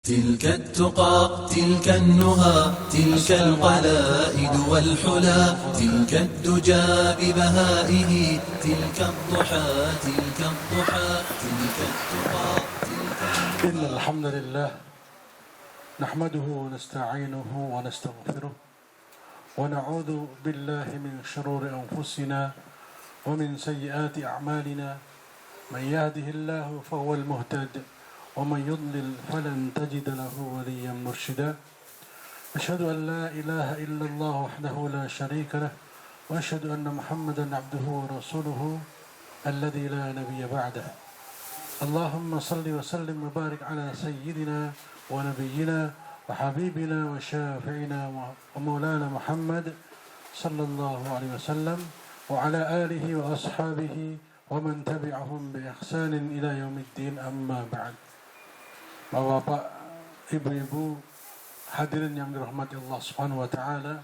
تلك التقى تلك النهى تلك القلائد والحلا تلك الدجى ببهائه تلك الضحى تلك الضحى تلك التقى إن الحمد لله نحمده ونستعينه ونستغفره ونعوذ بالله من شرور أنفسنا ومن سيئات أعمالنا من يهده الله فهو المهتد ومن يضلل فلن تجد له وليا مرشدا أشهد أن لا إله إلا الله وحده لا شريك له وأشهد أن محمدا عبده ورسوله الذي لا نبي بعده اللهم صل وسلم وبارك على سيدنا ونبينا وحبيبنا وشافعنا ومولانا محمد صلى الله عليه وسلم وعلى آله وأصحابه ومن تبعهم بإحسان إلى يوم الدين أما بعد. Bapak, ibu-ibu, hadirin yang dirahmati Allah Subhanahu wa taala.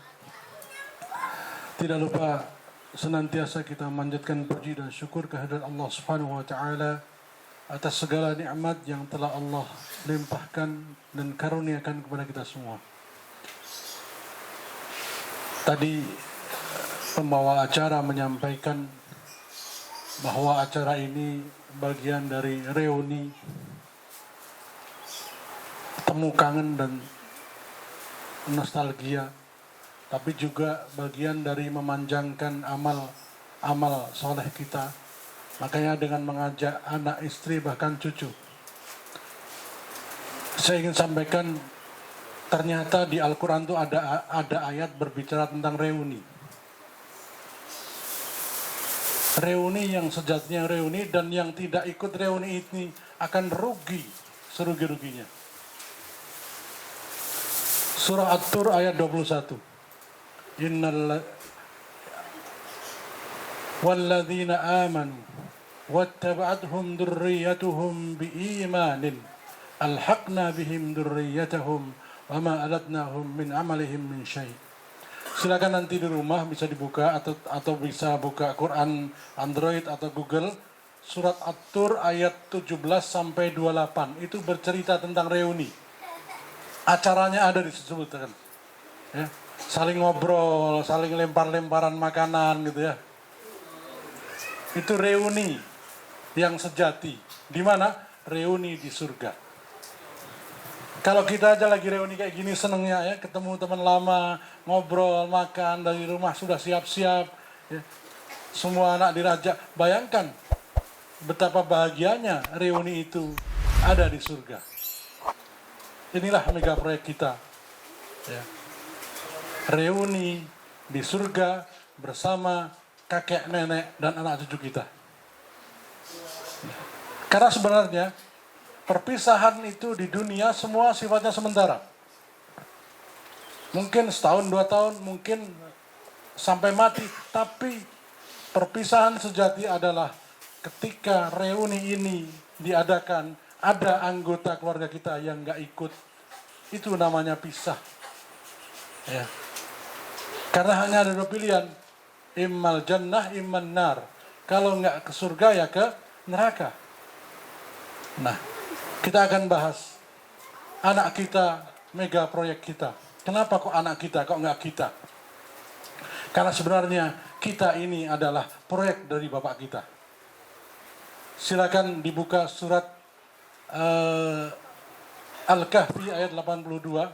Tidak lupa senantiasa kita memanjatkan puji dan syukur kehadirat Allah Subhanahu wa taala atas segala nikmat yang telah Allah limpahkan dan karuniakan kepada kita semua. Tadi pembawa acara menyampaikan bahwa acara ini bagian dari reuni temu kangen dan nostalgia, tapi juga bagian dari memanjangkan amal soleh kita. Makanya dengan mengajak anak, istri, bahkan cucu. Saya ingin sampaikan, ternyata di Al-Quran itu ada ayat berbicara tentang reuni. Reuni yang sejatinya reuni, dan yang tidak ikut reuni ini akan rugi serugi-ruginya. Surah At-Tur ayat 21. Walladzina amanu wattaba'athum dzurriyyatuhum biimanin alhaqna bihim dzurriyyatahum wama alatnahum min amalihim min syai'. Silakan nanti di rumah bisa dibuka atau bisa buka Quran Android atau Google, surat At-Tur ayat 17 sampai 28. Itu bercerita tentang reuni. Acaranya ada disebutkan, ya, saling ngobrol, saling lempar-lemparan makanan gitu ya. Itu reuni yang sejati. Di mana? Reuni di surga. Kalau kita aja lagi reuni kayak gini senengnya ya, ketemu teman lama, ngobrol, makan, dari rumah sudah siap-siap, ya. Semua anak dirajak. Bayangkan betapa bahagianya reuni itu ada di surga. Inilah mega proyek kita, ya. Reuni di surga bersama kakek, nenek, dan anak cucu kita. Karena sebenarnya perpisahan itu di dunia semua sifatnya sementara. Mungkin setahun, 2 tahun, mungkin sampai mati. Tapi perpisahan sejati adalah ketika reuni ini diadakan, ada anggota keluarga kita yang gak ikut. Itu namanya pisah, ya. Karena hanya ada 2 pilihan, immal jannah imman nar. Kalau nggak ke surga ya ke neraka. Nah, kita akan bahas anak kita, mega proyek kita. Kenapa kok anak kita, kok nggak kita? Karena sebenarnya kita ini adalah proyek dari bapak kita. Silakan dibuka surat Al-Kahfi ayat 82.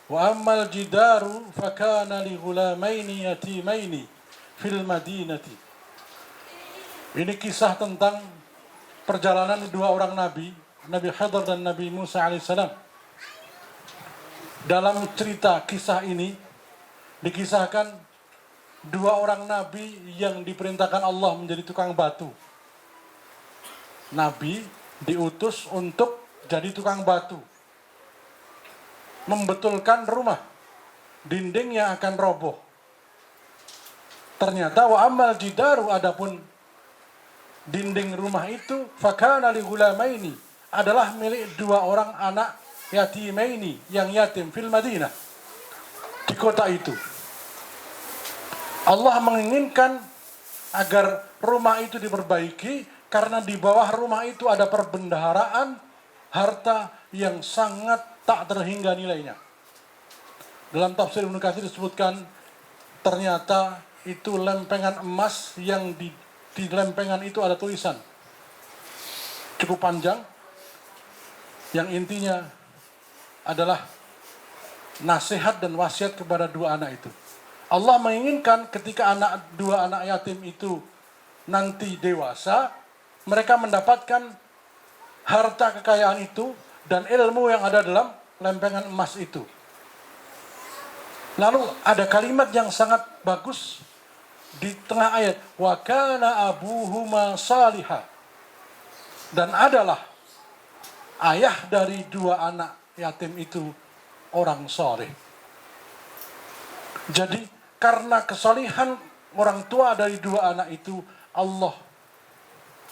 Wa ammal jidaru fakana li ghulamaini yatimaini fil madinati. Ini kisah tentang perjalanan 2 orang nabi, Nabi Khidir dan Nabi Musa alaihissalam. Dalam cerita kisah ini dikisahkan 2 orang nabi yang diperintahkan Allah menjadi tukang batu. Nabi diutus untuk jadi tukang batu, membetulkan rumah, dinding yang akan roboh. Ternyata wa amal jidaru, adapun dinding rumah itu, fakana li ghulamaini, adalah milik 2 orang anak yatimaini, yang yatim fil Madinah, di kota itu. Allah menginginkan agar rumah itu diperbaiki, karena di bawah rumah itu ada perbendaharaan harta yang sangat tak terhingga nilainya. Dalam tafsir Ibnu Katsir disebutkan, ternyata itu lempengan emas yang di lempengan itu ada tulisan cukup panjang, yang intinya adalah nasihat dan wasiat kepada dua anak itu. Allah menginginkan ketika dua anak yatim itu nanti dewasa, mereka mendapatkan harta kekayaan itu dan ilmu yang ada dalam lempengan emas itu. Lalu ada kalimat yang sangat bagus di tengah ayat, wa kana abuhuma salihah, dan adalah ayah dari dua anak yatim itu orang soleh. Jadi karena kesolihan orang tua dari dua anak itu, Allah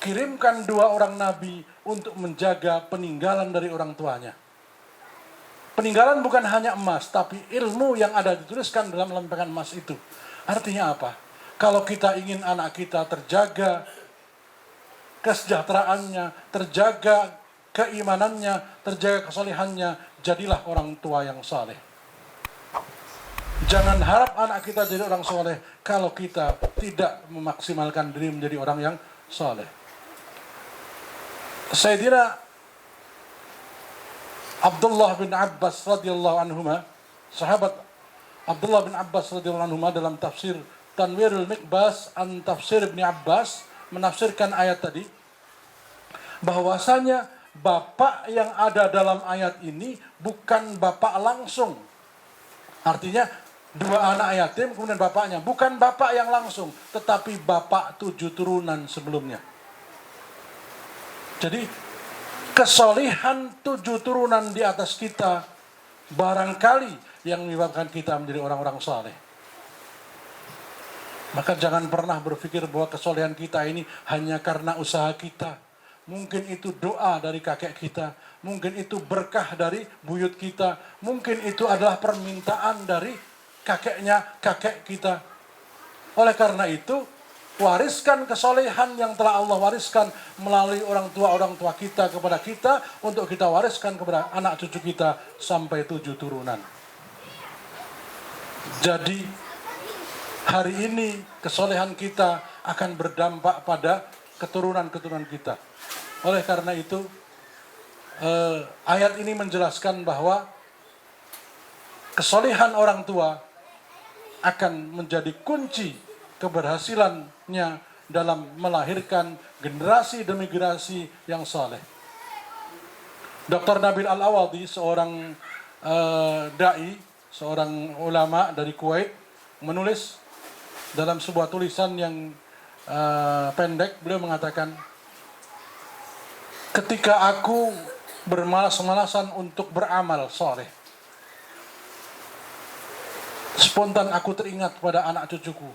kirimkan dua orang nabi untuk menjaga peninggalan dari orang tuanya. Peninggalan bukan hanya emas, tapi ilmu yang ada dituliskan dalam lempengan emas itu. Artinya apa? Kalau kita ingin anak kita terjaga kesejahteraannya, terjaga keimanannya, terjaga kesalehannya, jadilah orang tua yang saleh. Jangan harap anak kita jadi orang saleh kalau kita tidak memaksimalkan diri menjadi orang yang saleh. Sayyidina Abdullah bin Abbas radhiyallahu anhuma, sahabat Abdullah bin Abbas radhiyallahu anhuma, dalam tafsir Tanwirul Miqbas an Tafsir Ibni Abbas menafsirkan ayat tadi, bahwasanya bapak yang ada dalam ayat ini bukan bapak langsung. Artinya dua anak yatim kemudian bapaknya, bukan bapak yang langsung, tetapi bapak 7 turunan sebelumnya. Jadi kesolihan 7 turunan di atas kita barangkali yang menyebabkan kita menjadi orang-orang saleh. Maka jangan pernah berpikir bahwa kesolehan kita ini hanya karena usaha kita. Mungkin itu doa dari kakek kita, mungkin itu berkah dari buyut kita, mungkin itu adalah permintaan dari kakek kita. Oleh karena itu, wariskan kesolehan yang telah Allah wariskan melalui orang tua kita kepada kita, untuk kita wariskan kepada anak cucu kita sampai 7 turunan. Jadi hari ini kesolehan kita akan berdampak pada keturunan-keturunan kita. Oleh karena itu, ayat ini menjelaskan bahwa kesolehan orang tua akan menjadi kunci keberhasilannya dalam melahirkan generasi demi generasi yang saleh. Dr. Nabil Al-Awadhi, seorang da'i, seorang ulama dari Kuwait, menulis dalam sebuah tulisan yang pendek, beliau mengatakan, ketika aku bermalas-malasan untuk beramal soleh, spontan aku teringat pada anak cucuku.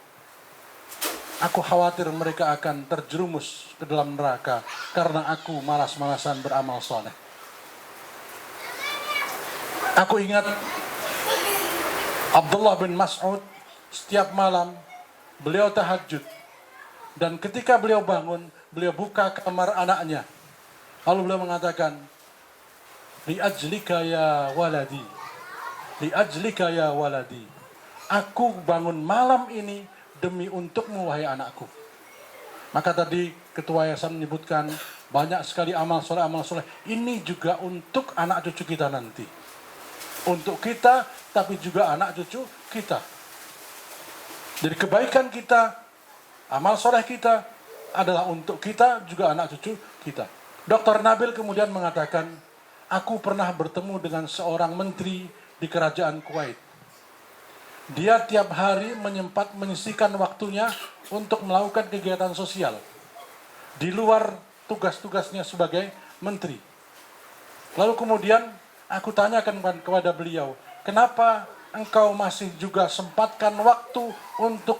Aku khawatir mereka akan terjerumus ke dalam neraka karena aku malas-malasan beramal soleh. Aku ingat Abdullah bin Mas'ud, setiap malam beliau tahajud, dan ketika beliau bangun, beliau buka kamar anaknya, lalu beliau mengatakan, li ajlika ya waladi, li ajlika ya waladi, aku bangun malam ini demi untukmu wahai anakku. Maka tadi ketua yayasan menyebutkan banyak sekali amal soleh ini juga untuk anak cucu kita nanti, untuk kita tapi juga anak cucu kita. Jadi kebaikan kita, amal soleh kita adalah untuk kita juga anak cucu kita. Dr. Nabil kemudian mengatakan, aku pernah bertemu dengan seorang menteri di kerajaan Kuwait. Dia tiap hari menyisihkan waktunya untuk melakukan kegiatan sosial di luar tugas-tugasnya sebagai menteri. Lalu kemudian aku tanyakan kepada beliau, kenapa engkau masih juga sempatkan waktu untuk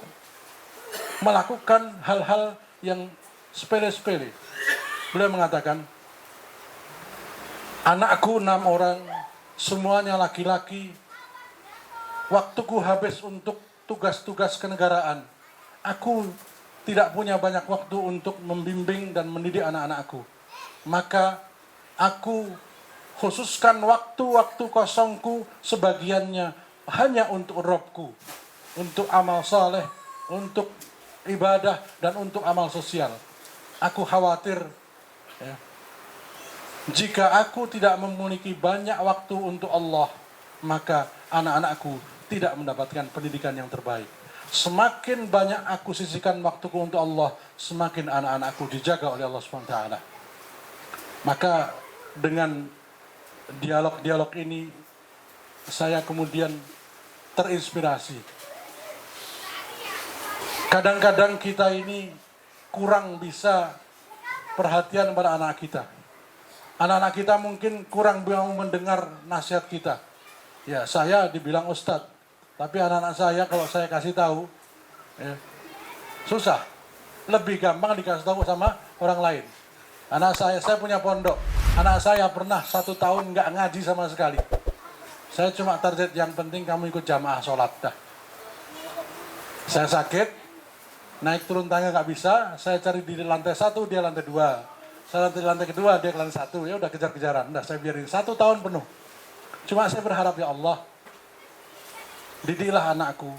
melakukan hal-hal yang sepele-sepele? Beliau mengatakan, anakku 6 orang, semuanya laki-laki. Waktuku habis untuk tugas-tugas kenegaraan. Aku tidak punya banyak waktu untuk membimbing dan mendidik anak-anakku. Maka aku khususkan waktu-waktu kosongku sebagiannya hanya untuk Robku, untuk amal saleh, untuk ibadah, dan untuk amal sosial. Aku khawatir ya, jika aku tidak memiliki banyak waktu untuk Allah, maka anak-anakku tidak mendapatkan pendidikan yang terbaik. Semakin banyak aku sisihkan waktuku untuk Allah, semakin anak-anakku dijaga oleh Allah SWT. Maka dengan dialog-dialog ini, saya kemudian terinspirasi. Kadang-kadang kita ini kurang bisa perhatian pada anak kita. Anak-anak kita mungkin kurang mau mendengar nasihat kita. Ya, saya dibilang ustadz, tapi anak-anak saya kalau saya kasih tahu, ya, susah. Lebih gampang dikasih tahu sama orang lain. Anak saya punya pondok. Anak saya pernah 1 tahun nggak ngaji sama sekali. Saya cuma target yang penting kamu ikut jamaah sholat dah. Saya sakit, naik turun tangga nggak bisa, saya cari di lantai 1, dia lantai 2. Saya di lantai kedua, dia ke lantai 1, ya udah kejar-kejaran. Udah saya biarin 1 tahun penuh. Cuma saya berharap, ya Allah, didiklah anakku,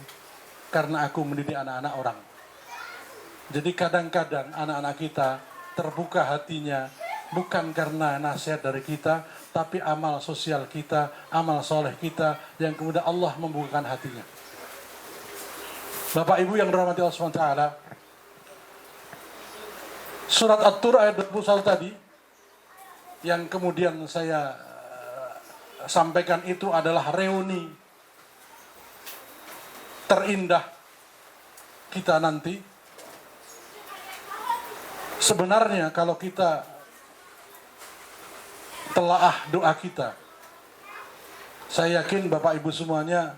karena aku mendidik anak-anak orang. Jadi kadang-kadang anak-anak kita terbuka hatinya, bukan karena nasihat dari kita, tapi amal sosial kita, amal soleh kita, yang kemudian Allah membukakan hatinya. Bapak Ibu yang dirahmati Allah SWT, surat At-Tur ayat 21 tadi, yang kemudian saya sampaikan itu adalah reuni terindah kita nanti. Sebenarnya kalau kita telaah doa kita, saya yakin Bapak Ibu semuanya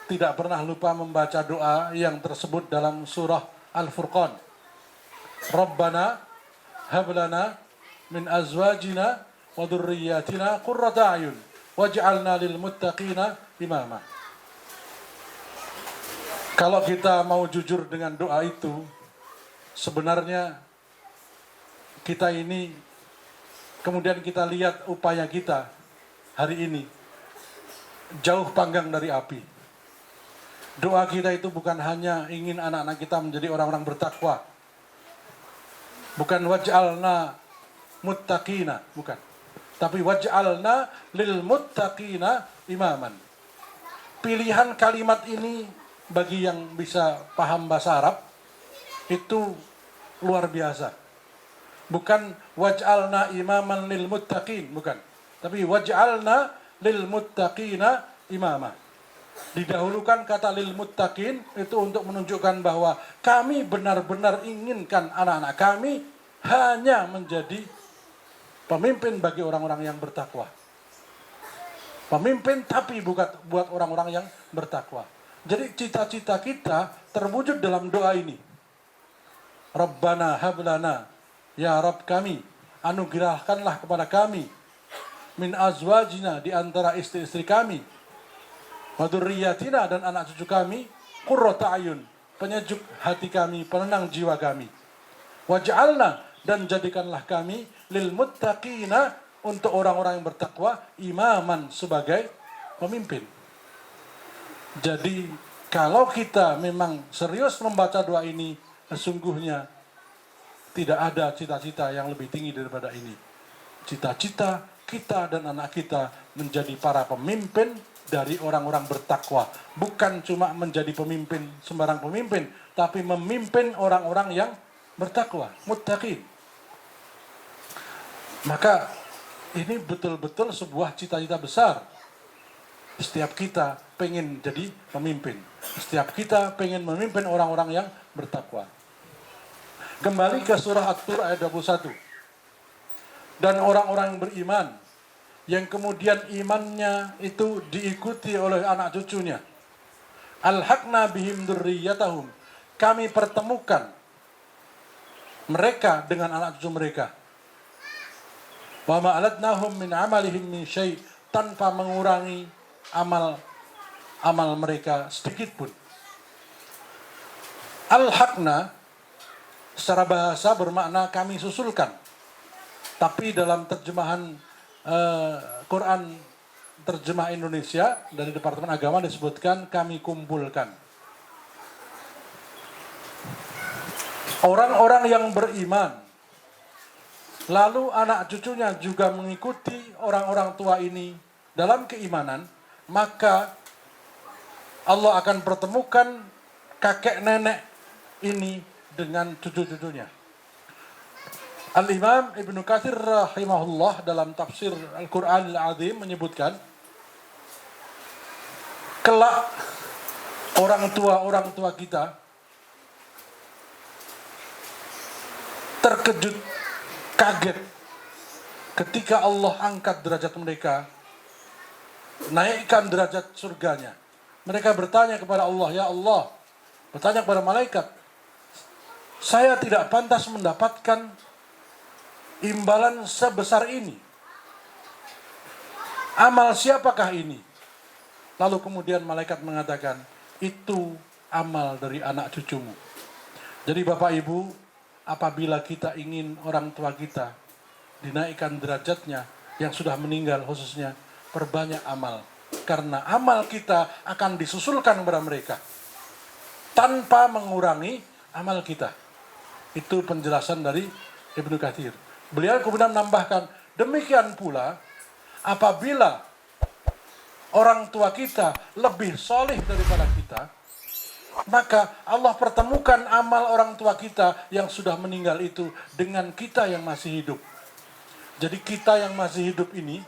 tidak pernah lupa membaca doa yang tersebut dalam surah Al-Furqan. Rabbana hablana min azwajina wa dhurriyyatina qurrata a'yun waj'alna lil muttaqina imama. Kalau kita mau jujur dengan doa itu, sebenarnya kita ini, kemudian kita lihat upaya kita hari ini, jauh panggang dari api. Doa kita itu bukan hanya ingin anak-anak kita menjadi orang-orang bertakwa, bukan waj'alna muttaqina, bukan, tapi waj'alna lil muttaqina imaman. Pilihan kalimat ini bagi yang bisa paham bahasa Arab itu luar biasa. Bukan waj'alna imaman lil muttaqin, bukan, tapi waj'alna lil muttaqina imama. Didahulukan kata lil muttaqin itu untuk menunjukkan bahwa kami benar-benar inginkan anak-anak kami hanya menjadi pemimpin bagi orang-orang yang bertakwa. Pemimpin tapi buat orang-orang yang bertakwa. Jadi cita-cita kita terwujud dalam doa ini. Rabbana hablana, ya Rabb kami, anugerahkanlah kepada kami min azwajina, di antara istri-istri kami, wa dzurriyyatina, dan anak cucu kami, qurrata ayun, penyejuk hati kami, penenang jiwa kami. Waj'alna, dan jadikanlah kami lil muttaqina, untuk orang-orang yang bertakwa, imaman, sebagai pemimpin. Jadi kalau kita memang serius membaca doa ini, sesungguhnya tidak ada cita-cita yang lebih tinggi daripada ini. Cita-cita kita dan anak kita menjadi para pemimpin dari orang-orang bertakwa. Bukan cuma menjadi pemimpin, sembarang pemimpin, tapi memimpin orang-orang yang bertakwa, muttaqin. Maka ini betul-betul sebuah cita-cita besar. Setiap kita pengen jadi pemimpin. Setiap kita pengen memimpin orang-orang yang bertakwa. Kembali ke surah At-Tur ayat 21. Dan orang-orang yang beriman, yang kemudian imannya itu diikuti oleh anak cucunya. Alhaqna bihim dzurriyyatahum. Kami pertemukan mereka dengan anak cucu mereka. Wa ma alatnahum min amalihim min syai', tanpa mengurangi amal mereka sedikit pun. Al-haqna secara bahasa bermakna kami susulkan. Tapi dalam terjemahan Quran terjemah Indonesia dari Departemen Agama disebutkan kami kumpulkan. Orang-orang yang beriman, lalu anak cucunya juga mengikuti orang-orang tua ini dalam keimanan, maka Allah akan pertemukan kakek nenek ini dengan cucu-cucunya. Al-Imam Ibnu Katsir rahimahullah dalam tafsir Al-Quran Al-Azim menyebutkan, kelak orang tua kita terkejut, kaget ketika Allah angkat derajat mereka, naikkan derajat surganya. Mereka bertanya kepada Allah, ya Allah, bertanya kepada malaikat, saya tidak pantas mendapatkan imbalan sebesar ini. Amal siapakah ini? Lalu kemudian malaikat mengatakan, itu amal dari anak cucumu. Jadi Bapak Ibu, apabila kita ingin orang tua kita dinaikkan derajatnya yang sudah meninggal khususnya, perbanyak amal. Karena amal kita akan disusulkan kepada mereka tanpa mengurangi amal kita. Itu penjelasan dari Ibnu Katsir. Beliau kemudian menambahkan, demikian pula apabila orang tua kita lebih soleh daripada kita, maka Allah pertemukan amal orang tua kita yang sudah meninggal itu dengan kita yang masih hidup. Jadi kita yang masih hidup ini,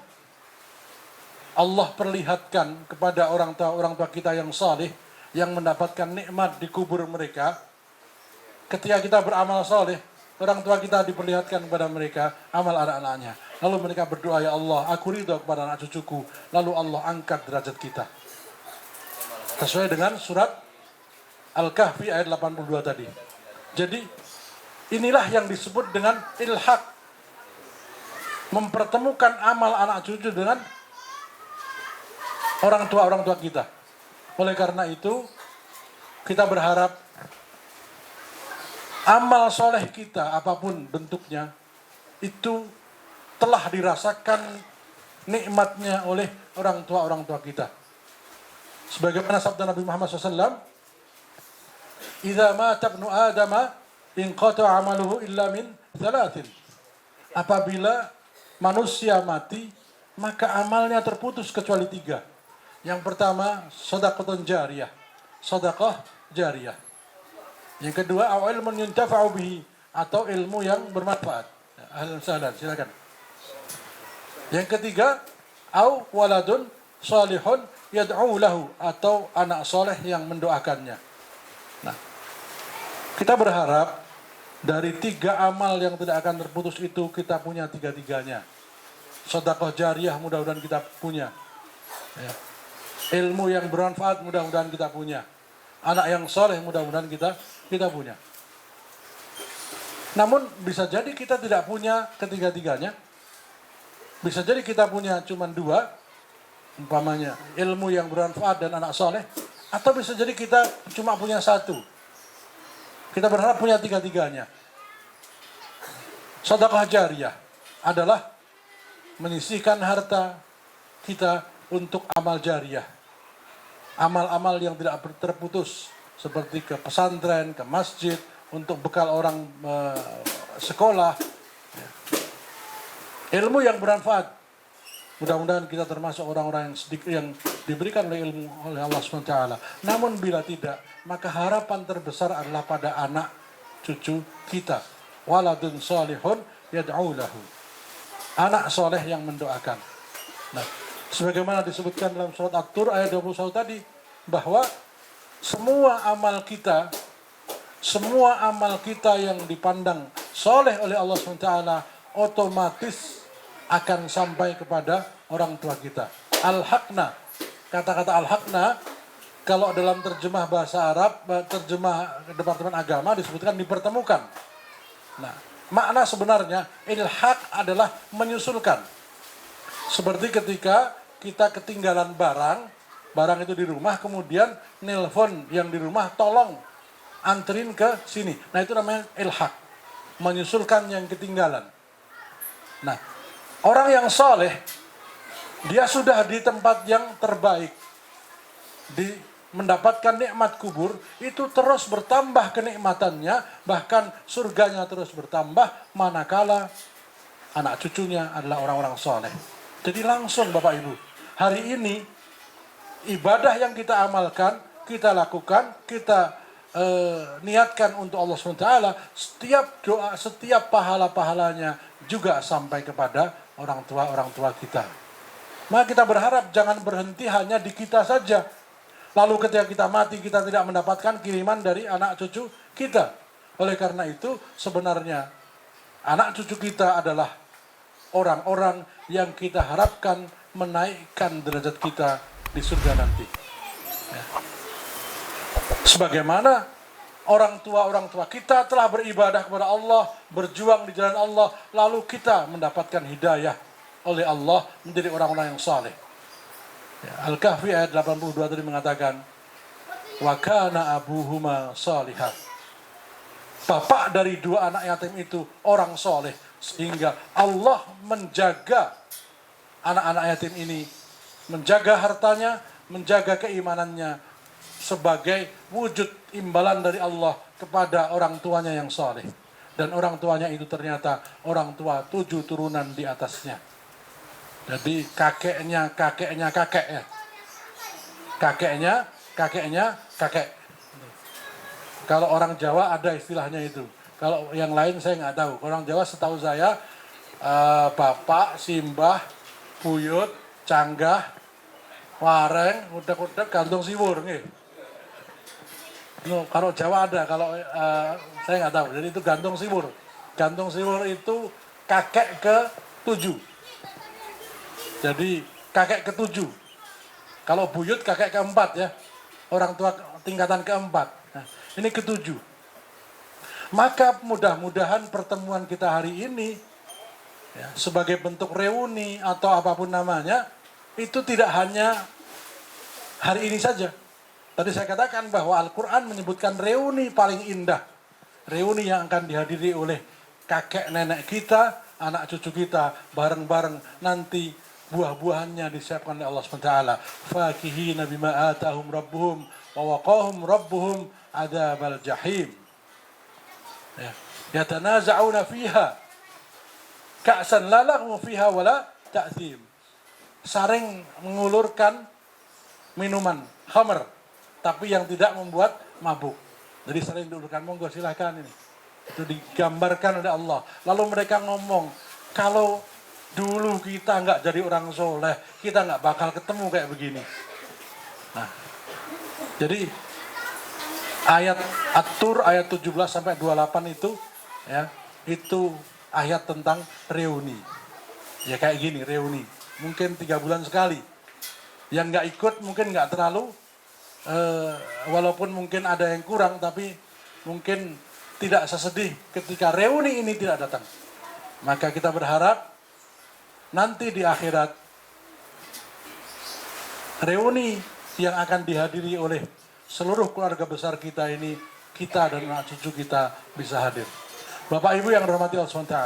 Allah perlihatkan kepada orang tua kita yang saleh, yang mendapatkan nikmat di kubur mereka. Ketika kita beramal saleh, orang tua kita diperlihatkan kepada mereka amal anak-anaknya. Lalu mereka berdoa, ya Allah, aku ridho kepada anak cucuku. Lalu Allah angkat derajat kita. Sesuai dengan surat Al-Kahfi ayat 82 tadi. Jadi inilah yang disebut dengan ilhaq. Mempertemukan amal anak cucu dengan orang tua kita. Oleh karena itu, kita berharap amal soleh kita, apapun bentuknya, itu telah dirasakan nikmatnya oleh orang tua kita. Sebagaimana sabda Nabi Muhammad SAW, "Idza mata ibnu Adama inqata'a 'amaluhu illa min thalathin." Apabila manusia mati, maka amalnya terputus kecuali 3. Yang pertama, sedekah jariyah, sedekah jariyah. Yang kedua, au ilmun yuntafa'u bihi, atau ilmu yang bermanfaat. Ahlan sahlan, silakan. Yang ketiga, au waladun salihun yad'u lahu, atau anak soleh yang mendoakannya. Nah, kita berharap dari 3 amal yang tidak akan terputus itu kita punya 3-tiganya. Sedekah jariyah mudah-mudahan kita punya. Ya. Ilmu yang bermanfaat mudah-mudahan kita punya. Anak yang soleh mudah-mudahan kita punya. Namun bisa jadi kita tidak punya ketiga-tiganya. Bisa jadi kita punya cuma 2, umpamanya ilmu yang bermanfaat dan anak soleh. Atau bisa jadi kita cuma punya 1. Kita berharap punya 3-tiganya. Sedekah jariyah adalah menyisihkan harta kita untuk amal jariyah. Amal-amal yang tidak terputus, seperti ke pesantren, ke masjid, untuk bekal orang sekolah. Ilmu yang bermanfaat. Mudah-mudahan kita termasuk orang-orang yang diberikan oleh Allah SWT. Namun bila tidak, maka harapan terbesar adalah pada anak cucu kita. Waladun salihun yad'u lahu. Anak soleh yang mendoakan. Nah, sebagaimana disebutkan dalam surat At-Tur ayat 21 tadi, bahwa semua amal kita yang dipandang soleh oleh Allah SWT otomatis akan sampai kepada orang tua kita. Al-haqna, kata-kata al-haqna kalau dalam terjemah bahasa Arab, terjemah Departemen Agama disebutkan dipertemukan. Nah, makna sebenarnya ilhaq adalah menyusulkan. Seperti ketika kita ketinggalan barang itu di rumah, kemudian nelpon yang di rumah, tolong anterin ke sini. Nah, itu namanya ilhaq, menyusulkan yang ketinggalan. Nah, Orang yang soleh, dia sudah di tempat yang terbaik. Mendapatkan nikmat kubur, itu terus bertambah kenikmatannya, bahkan surganya terus bertambah, manakala anak cucunya adalah orang-orang soleh. Jadi langsung Bapak Ibu, hari ini, ibadah yang kita amalkan, kita lakukan, kita niatkan untuk Allah SWT, setiap doa, setiap pahala-pahalanya juga sampai kepada orang tua kita. Maka kita berharap jangan berhenti hanya di kita saja. Lalu ketika kita mati, kita tidak mendapatkan kiriman dari anak cucu kita. Oleh karena itu, sebenarnya anak cucu kita adalah orang-orang yang kita harapkan menaikkan derajat kita di surga nanti. Ya. Sebagaimana orang tua kita telah beribadah kepada Allah, berjuang di jalan Allah, lalu kita mendapatkan hidayah oleh Allah menjadi orang-orang yang saleh. Ya, Al-Kahfi ayat 82 tadi mengatakan, wa kana abuhuma salihah. Bapak dari dua anak yatim itu orang soleh, sehingga Allah menjaga anak-anak yatim ini, menjaga hartanya, menjaga keimanannya sebagai wujud imbalan dari Allah kepada orang tuanya yang soleh. Dan orang tuanya itu ternyata orang tua 7 turunan di atasnya. Jadi kakeknya kakek. Kalau orang Jawa ada istilahnya itu. Kalau yang lain saya nggak tahu. Orang Jawa setahu saya bapak, simbah, buyut, canggah, wareng, udak-udak, gantung siwur. No, kalau Jawa ada, kalau saya nggak tahu. Jadi itu gantung siwur. Gantung siwur itu kakek ke-7. Jadi kakek ke-7. Kalau buyut kakek ke-4 ya. Orang tua tingkatan ke-4. Nah, ini ke-7. Maka mudah-mudahan pertemuan kita hari ini ya, sebagai bentuk reuni atau apapun namanya, itu tidak hanya hari ini saja. Tadi saya katakan bahwa Al-Quran menyebutkan reuni paling indah. Reuni yang akan dihadiri oleh kakek nenek kita, anak cucu kita, bareng-bareng nanti buah-buahannya disiapkan oleh Allah SWT. Fakihina bima atahum rabbuhum wa waqahum rabbuhum adzabal jahim. Ya. Yatanaza'una fiha ka'san la laghmu fiha wala ta'thim. Saring mengulurkan minuman khamr, tapi yang tidak membuat mabuk. Jadi saling diulurkan, monggo silahkan ini. Itu digambarkan oleh Allah. Lalu mereka ngomong, kalau dulu kita nggak jadi orang soleh, kita nggak bakal ketemu kayak begini. Nah, jadi ayat At-Tur ayat 17 sampai 28 itu ya, itu ayat tentang reuni. Ya kayak gini, reuni. Mungkin 3 bulan sekali. Yang nggak ikut mungkin nggak terlalu, walaupun mungkin ada yang kurang, tapi mungkin tidak sesedih ketika reuni ini tidak datang. Maka kita berharap nanti di akhirat reuni yang akan dihadiri oleh seluruh keluarga besar kita ini, kita dan anak cucu kita bisa hadir. Bapak Ibu yang dirahmati Allah SWT.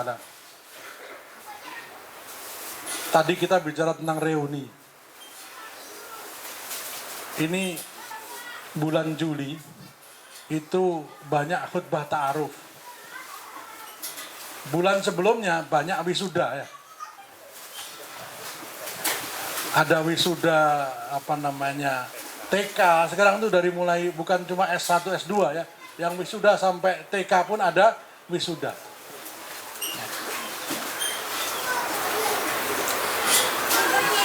Tadi kita bicara tentang reuni. Ini bulan Juli itu banyak khutbah ta'aruf. Bulan sebelumnya banyak wisuda ya. Ada wisuda TK, sekarang itu dari mulai bukan cuma S1, S2 ya. Yang wisuda sampai TK pun ada wisuda.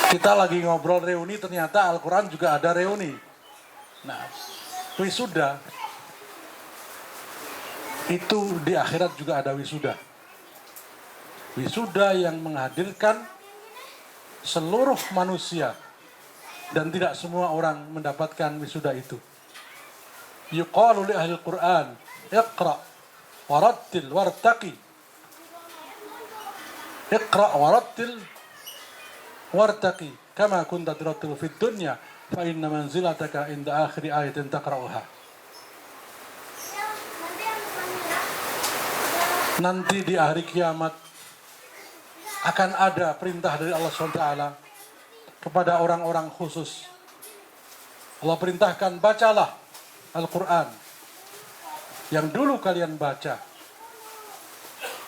Kita lagi ngobrol reuni, ternyata Al-Quran juga ada reuni. Nah, wisuda itu di akhirat juga ada wisuda. Wisuda yang menghadirkan seluruh manusia, dan tidak semua orang mendapatkan wisuda itu. Yuqalu li ahli Qur'an, iqra warattil wartaqi. Iqra warattil wartaqi kama kunta turattilu fid dunya fa inna manzilataka inda akhiri ayatin taqra'uha. Nanti di hari kiamat akan ada perintah dari Allah SWT kepada orang-orang khusus. Allah perintahkan, bacalah Al-Quran yang dulu kalian baca.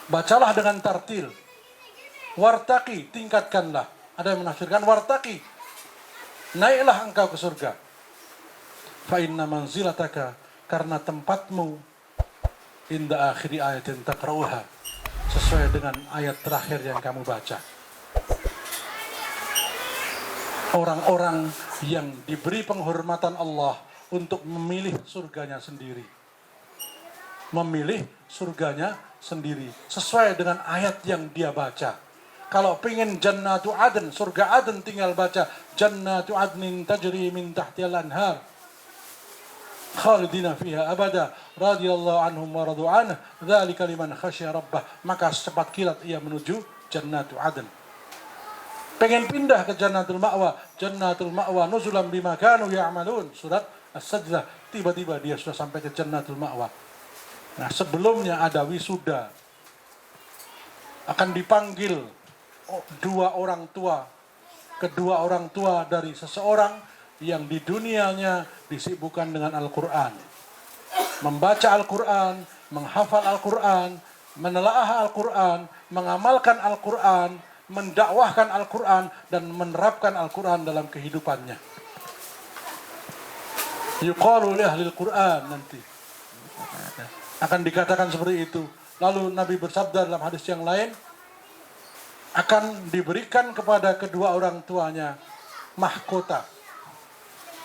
Bacalah dengan tartil. Wartaqi, tingkatkanlah. Ada yang menafsirkan wartaqi, naiklah engkau ke surga. Fa inna manzilataka, karena tempatmu inda akhiri ayatin taqra'uha, sesuai dengan ayat terakhir yang kamu baca. Orang-orang yang diberi penghormatan Allah untuk memilih surganya sendiri. Memilih surganya sendiri sesuai dengan ayat yang dia baca. Kalau pengen jannatu adn, surga adn, tinggal baca jannatu adnin tajri min tahtihal anhar khalidina fiha abada radhiyallahu anhum wa radu anhu dzalika liman khasyya rabbah. Maka secepat kilat ia menuju jannatu adn. Pengen pindah ke jannatul ma'wa nuzulan bima kanu ya'malun, surat As-Sajdah. Tiba-tiba dia sudah sampai ke jannatul ma'wa. Nah, sebelumnya ada wisuda, akan dipanggil kedua orang tua dari seseorang yang di dunianya disibukkan dengan Al-Quran, membaca Al-Quran, menghafal Al-Quran, menelaah Al-Quran, mengamalkan Al-Quran, mendakwahkan Al-Quran, dan menerapkan Al-Quran dalam kehidupannya. Yuqalu li ahlil Quran, nanti akan dikatakan seperti itu. Lalu Nabi bersabda dalam hadis yang lain, akan diberikan kepada kedua orang tuanya mahkota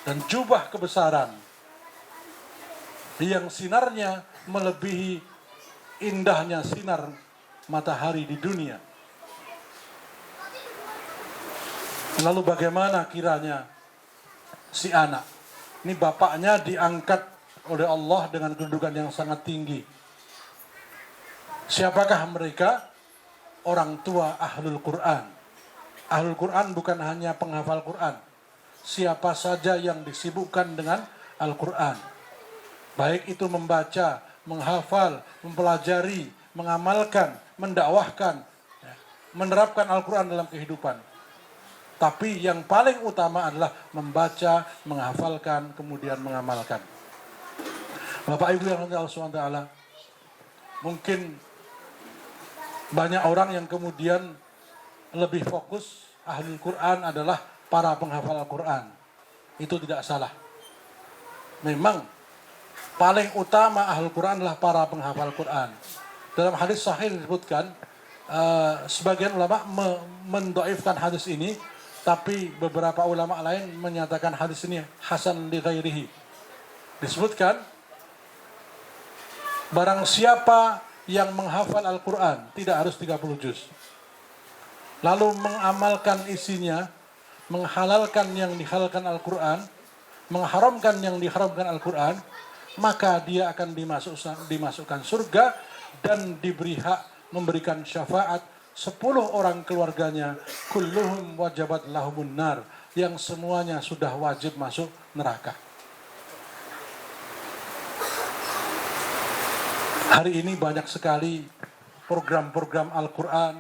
dan jubah kebesaran yang sinarnya melebihi indahnya sinar matahari di dunia. Lalu bagaimana kiranya si anak ini, bapaknya diangkat oleh Allah dengan kedudukan yang sangat tinggi. Siapakah mereka? Orang tua Ahlul Quran. Ahlul Quran bukan hanya penghafal Quran. Siapa saja yang disibukkan dengan Al-Quran, baik itu membaca, menghafal, mempelajari, mengamalkan, mendakwahkan, menerapkan Al-Quran dalam kehidupan. Tapi yang paling utama adalah membaca, menghafalkan, kemudian mengamalkan. Bapak Ibu yang Allah SWT, mungkin banyak orang yang kemudian lebih fokus ahli Quran adalah para penghafal Al-Quran. Itu tidak salah. Memang paling utama ahli Quran adalah para penghafal Quran. Dalam hadis sahih disebutkan, sebagian ulama mendoifkan hadis ini, tapi beberapa ulama lain menyatakan hadis ini hasan li ghairihi. Disebutkan, barang siapa yang menghafal Al-Quran, tidak harus 30 juz, lalu mengamalkan isinya, menghalalkan yang dihalalkan Al-Quran, mengharamkan yang diharamkan Al-Quran, maka dia akan dimasukkan surga dan diberi hak memberikan syafaat 10 orang keluarganya, kulluhum wajabat lahumun nar, yang semuanya sudah wajib masuk neraka. Hari ini banyak sekali program-program Al-Quran,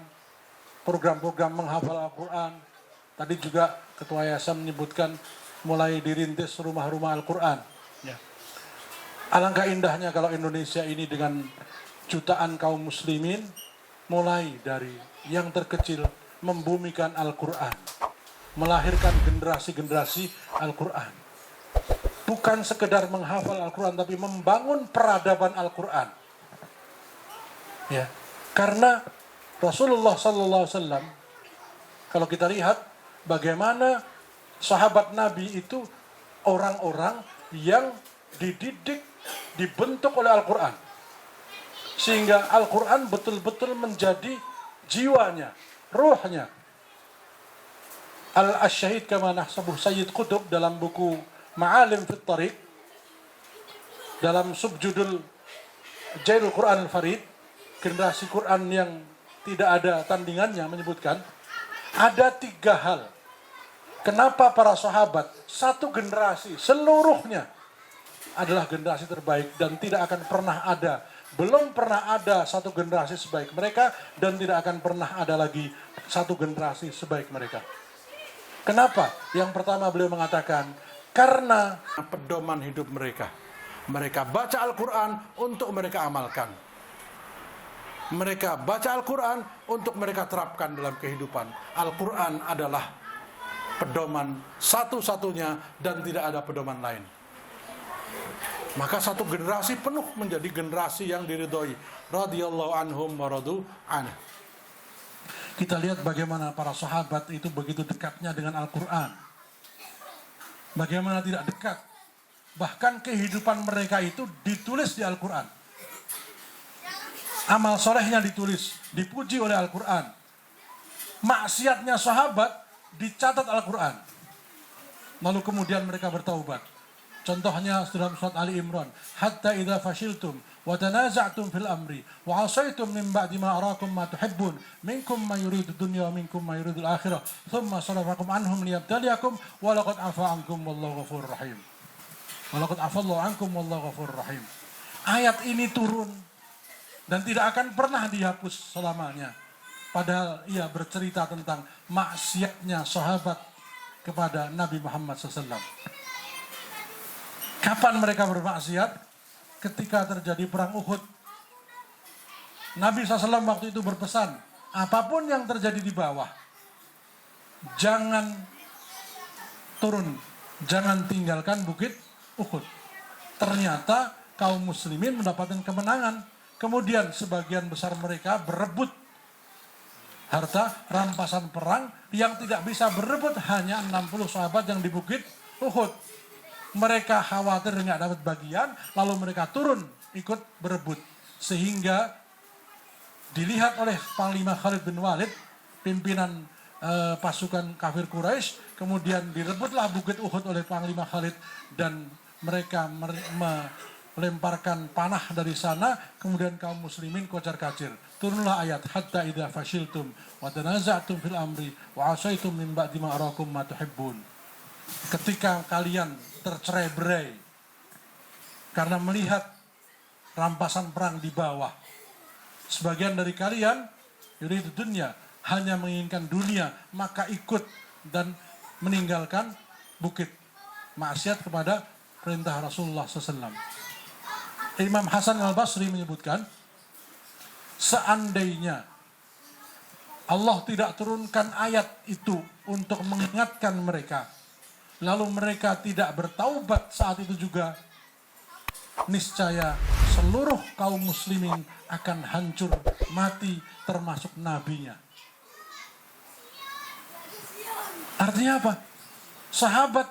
program-program menghafal Al-Quran. Tadi juga Ketua Yayasan menyebutkan mulai dirintis rumah-rumah Al-Quran. Ya. Alangkah indahnya kalau Indonesia ini dengan jutaan kaum muslimin, mulai dari yang terkecil membumikan Al-Quran, melahirkan generasi-generasi Al-Quran. Bukan sekedar menghafal Al-Quran, tapi membangun peradaban Al-Quran. Ya, karena Rasulullah SAW, kalau kita lihat bagaimana sahabat Nabi itu orang-orang yang dididik, dibentuk oleh Al-Quran, sehingga Al-Quran betul-betul menjadi jiwanya, ruhnya. Al-Asyahid kama nahsabuh Sayyid Qutb dalam buku Ma'alim fit Tariq, dalam subjudul Jailul Quran Al-Farid, generasi Quran yang tidak ada tandingannya, menyebutkan ada 3 hal kenapa para sahabat satu generasi seluruhnya adalah generasi terbaik dan tidak akan pernah ada Belum pernah ada satu generasi sebaik mereka dan tidak akan pernah ada lagi satu generasi sebaik mereka. Kenapa? Yang pertama beliau mengatakan, karena pedoman hidup mereka. Mereka baca Al-Quran untuk mereka amalkan. Mereka baca Al-Quran untuk mereka terapkan dalam kehidupan. Al-Quran adalah pedoman satu-satunya dan tidak ada pedoman lain. Maka satu generasi penuh menjadi generasi yang diridhoi. Radhiyallahu anhum wa radu anhu. Kita lihat bagaimana para sahabat itu begitu dekatnya dengan Al-Quran. Bagaimana tidak dekat. Bahkan kehidupan mereka itu ditulis di Al-Quran. Amal solehnya ditulis, dipuji oleh Al-Quran. Maksiatnya sahabat dicatat Al-Quran. Lalu kemudian mereka bertaubat. Contohnya dalam surat Ali Imran, hatta idza fashiltum wa tanaza'tum fil amri wa 'asaytum min ba'di ma arakum ma tuhibbun minkum ma yuridu dunya wa minkum ma yuridu al-akhirah thumma sarafakum anhum liyabtaliyakum wa laqad 'afa 'ankum wallahu ghafurur rahim. Wa laqad 'afa Allahu 'ankum wallahu ghafurur rahim. Ayat ini turun dan tidak akan pernah dihapus selamanya. Padahal ia bercerita tentang maksiatnya sahabat kepada Nabi Muhammad SAW. Kapan mereka bermaksiat? Ketika terjadi perang Uhud. Nabi SAW waktu itu berpesan, apapun yang terjadi di bawah, jangan turun, jangan tinggalkan bukit Uhud. Ternyata kaum muslimin mendapatkan kemenangan. Kemudian sebagian besar mereka berebut harta rampasan perang yang tidak bisa berebut hanya 60 sahabat yang di bukit Uhud. Mereka khawatir nggak dapat bagian, lalu mereka turun ikut berebut. Sehingga dilihat oleh Panglima Khalid bin Walid, pimpinan pasukan kafir Quraisy, kemudian direbutlah bukit Uhud oleh Panglima Khalid dan mereka melemparkan panah dari sana, kemudian kaum muslimin kocar-kacir. Turunlah ayat hatta idza fashiltum wa tanaza'tum fil amri wa 'asaytum min ba'di ma arakum ma tuhibbun. Ketika kalian tercerai-berai karena melihat rampasan perang di bawah, sebagian dari kalian yuridu dunya, hanya menginginkan dunia, maka ikut dan meninggalkan bukit, maksiat kepada perintah Rasulullah SAW. Imam Hasan al-Basri menyebutkan, seandainya Allah tidak turunkan ayat itu untuk mengingatkan mereka, lalu mereka tidak bertaubat saat itu juga, niscaya seluruh kaum muslimin akan hancur, mati, termasuk nabinya. Artinya apa? Sahabat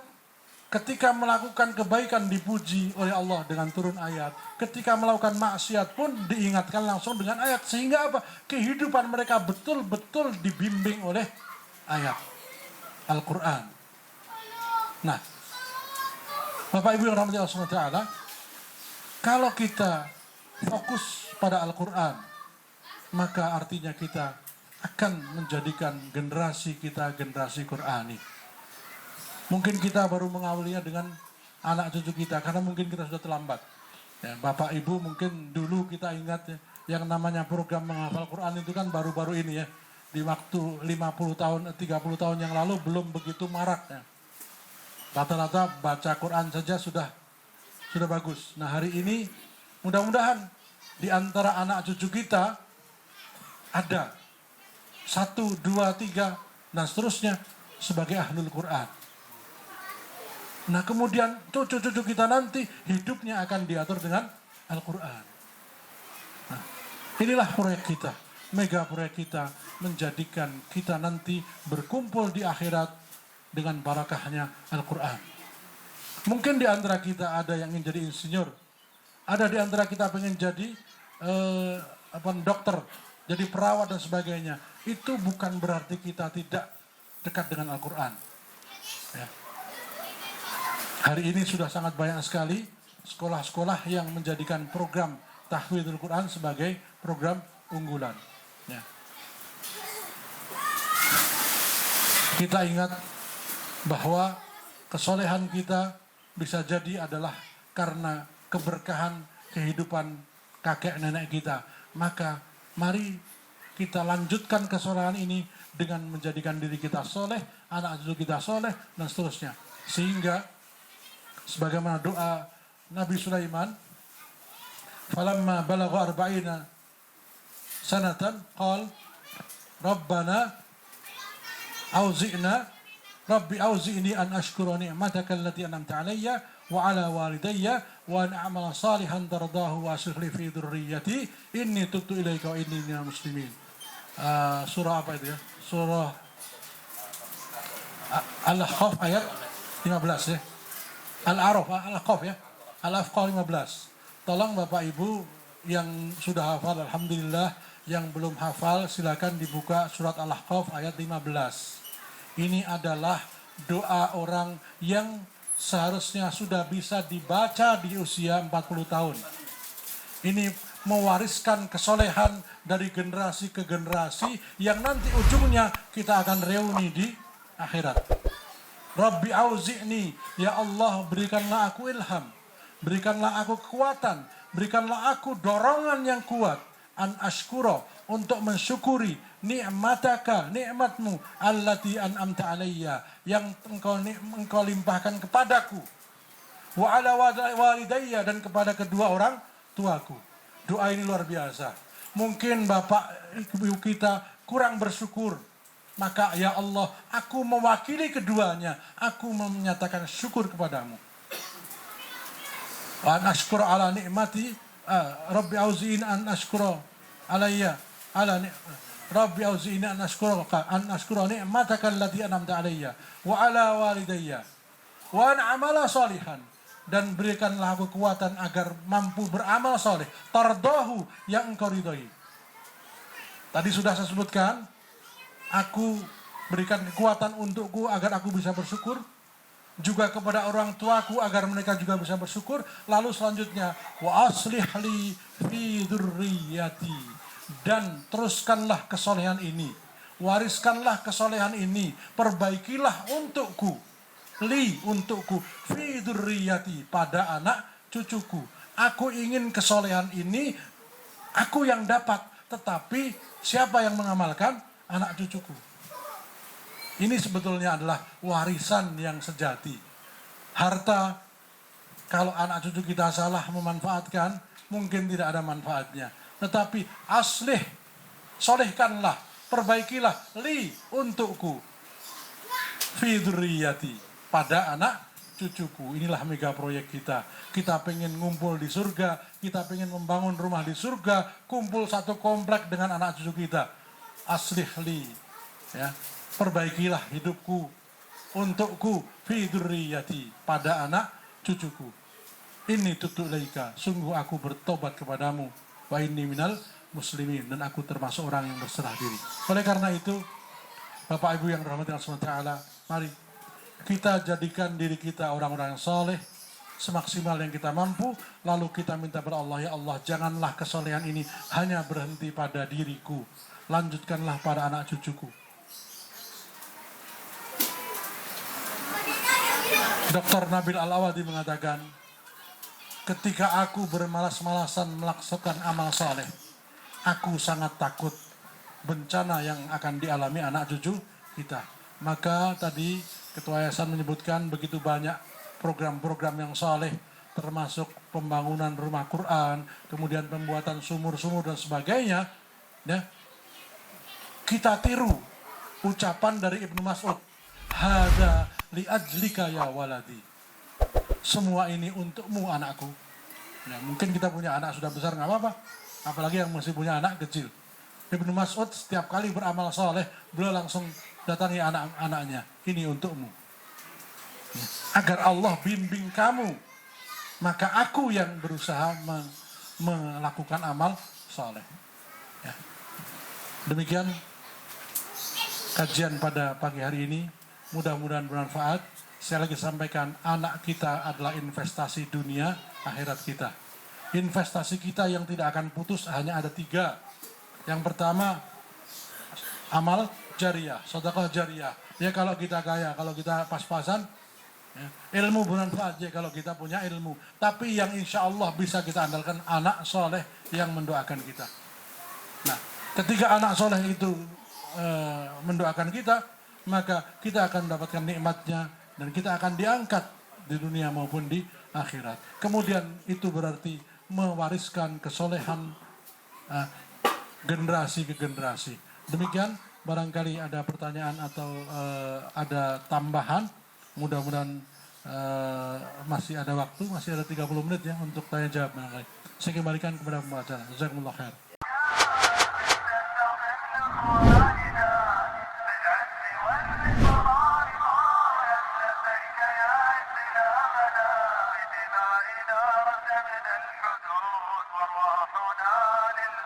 ketika melakukan kebaikan dipuji oleh Allah dengan turun ayat. Ketika melakukan maksiat pun diingatkan langsung dengan ayat. Sehingga apa? Kehidupan mereka betul-betul dibimbing oleh ayat Al-Quran. Nah, Bapak Ibu yang rahmati Allah SWT, kalau kita fokus pada Al-Quran, maka artinya kita akan menjadikan generasi kita generasi Qurani. Mungkin kita baru mengawalinya dengan anak cucu kita, karena mungkin kita sudah terlambat. Ya, Bapak Ibu mungkin dulu kita ingat ya, yang namanya program menghafal Quran itu kan baru-baru ini ya. Di waktu 30 tahun yang lalu belum begitu marak ya. Rata-rata baca Quran saja sudah bagus. Nah hari ini mudah-mudahan di antara anak cucu kita ada 1, 2, 3 dan seterusnya sebagai ahlul Quran. Nah kemudian cucu-cucu kita nanti hidupnya akan diatur dengan Al-Quran. Nah, inilah proyek kita, mega proyek kita, menjadikan kita nanti berkumpul di akhirat dengan barakahnya Al-Quran. Mungkin di antara kita ada yang ingin jadi insinyur, ada di antara kita pengen jadi dokter, jadi perawat dan sebagainya. Itu bukan berarti kita tidak dekat dengan Al-Quran. Ya. Hari ini sudah sangat banyak sekali sekolah-sekolah yang menjadikan program tahfidz Al-Quran sebagai program unggulan. Ya. Kita ingat bahwa kesolehan kita bisa jadi adalah karena keberkahan kehidupan kakek nenek kita. Maka mari kita lanjutkan kesolehan ini dengan menjadikan diri kita soleh, anak cucu kita soleh, dan seterusnya. Sehingga sebagaimana doa Nabi Sulaiman, falamma balagha arba'ina sanatan qal rabbana rabbi auzi'ni an ashkura ni'mataka allati an'amta 'alayya wa 'ala walidayya wa an a'mala salihan tardahu wa aslih li fi dhurriyyati inni tubtu ilaika wa inni minal muslimin. Surah apa itu ya? Surah Al-Ahqaf ayat 15 ya. Al-Ahqaf ya. Al-Ahqaf 15. Tolong Bapak Ibu yang sudah hafal, alhamdulillah. Yang belum hafal silakan dibuka surat Al-Ahqaf ayat 15. Ini adalah doa orang yang seharusnya sudah bisa dibaca di usia 40 tahun. Ini mewariskan kesolehan dari generasi ke generasi yang nanti ujungnya kita akan reuni di akhirat. Rabbi auzi'ni, ya Allah berikanlah aku ilham, berikanlah aku kekuatan, berikanlah aku dorongan yang kuat, an ashkura, untuk mensyukuri ni'mataka, nikmatmu, allati an'amta alayya, yang engkau limpahkan kepadaku, wa ala walidayya, dan kepada kedua orang tuaku. Doa ini luar biasa. Mungkin bapak ibu kita kurang bersyukur, maka ya Allah, aku mewakili keduanya, aku menyatakan syukur kepadamu. Wa an ashkura ala ni'mati, Rabbi auzi'in an ashkura alayya Rabbi auzi'ni an ashkura ni'mataka allati an'amta alayya wa ala walidayya wa an amala salihan, dan berikanlah aku kekuatan agar mampu beramal soleh, tardahu, yang engkau ridhoi. Tadi sudah saya sebutkan, aku berikan kekuatan untukku agar aku bisa bersyukur, juga kepada orang tuaku agar mereka juga bisa bersyukur. Lalu selanjutnya, wa aslih li fi dzurriyyati, dan teruskanlah kesolehan ini, wariskanlah kesolehan ini, perbaikilah untukku, untukku, fi dzurriyyati, pada anak cucuku. Aku ingin kesolehan ini aku yang dapat, tetapi siapa yang mengamalkan? Anak cucuku. Ini sebetulnya adalah warisan yang sejati. Harta, kalau anak cucu kita salah memanfaatkan, mungkin tidak ada manfaatnya. Tetapi aslih, solehkanlah, perbaikilah, untukku, fi dzurriyyati, pada anak cucuku. Inilah mega proyek kita. Kita pengen ngumpul di surga, kita pengen membangun rumah di surga, kumpul satu komplek dengan anak cucu kita. Aslih li, ya, perbaikilah hidupku, untukku, fi dzurriyyati, pada anak cucuku. Ini tutu ilaika, sungguh aku bertobat kepadamu, wa inni minal muslimin, dan aku termasuk orang yang berserah diri. Oleh karena itu, Bapak Ibu yang dirahmati Allah SWT, mari kita jadikan diri kita orang-orang yang soleh semaksimal yang kita mampu. Lalu kita minta kepada Allah, ya Allah, janganlah kesolehan ini hanya berhenti pada diriku, lanjutkanlah pada anak cucuku. Dr. Nabil Al-Awadi mengatakan, ketika aku bermalas-malasan melaksanakan amal soleh, aku sangat takut bencana yang akan dialami anak cucu kita. Maka tadi Ketua Yayasan menyebutkan begitu banyak program-program yang soleh, termasuk pembangunan rumah Quran, kemudian pembuatan sumur-sumur dan sebagainya. Ya, kita tiru ucapan dari Ibnu Mas'ud, hadza li ajlika ya waladi, semua ini untukmu anakku. Ya, mungkin kita punya anak sudah besar nggak apa-apa, apalagi yang masih punya anak kecil. Ibnu Mas'ud setiap kali beramal soleh, beliau langsung datangi anak-anaknya, ini untukmu, ya, agar Allah bimbing kamu, maka aku yang berusaha melakukan amal soleh. Ya. Demikian kajian pada pagi hari ini, mudah-mudahan bermanfaat. Saya lagi sampaikan, anak kita adalah investasi dunia akhirat kita. Investasi kita yang tidak akan putus hanya ada 3. Yang pertama, amal jariyah, sedekah jariyah. Ya, kalau kita kaya, kalau kita pas-pasan, Ya. Ilmu bermanfaat aja kalau kita punya ilmu. Tapi yang insya Allah bisa kita andalkan anak soleh yang mendoakan kita. Nah, ketika anak soleh itu mendoakan kita, maka kita akan mendapatkan nikmatnya dan kita akan diangkat di dunia maupun di akhirat. Kemudian itu berarti mewariskan kesolehan generasi ke generasi. Demikian, barangkali ada pertanyaan atau ada tambahan. Mudah-mudahan masih ada waktu, masih ada 30 menit ya untuk tanya jawab. Saya kembalikan kepada pembaca. Jazakumullah khair.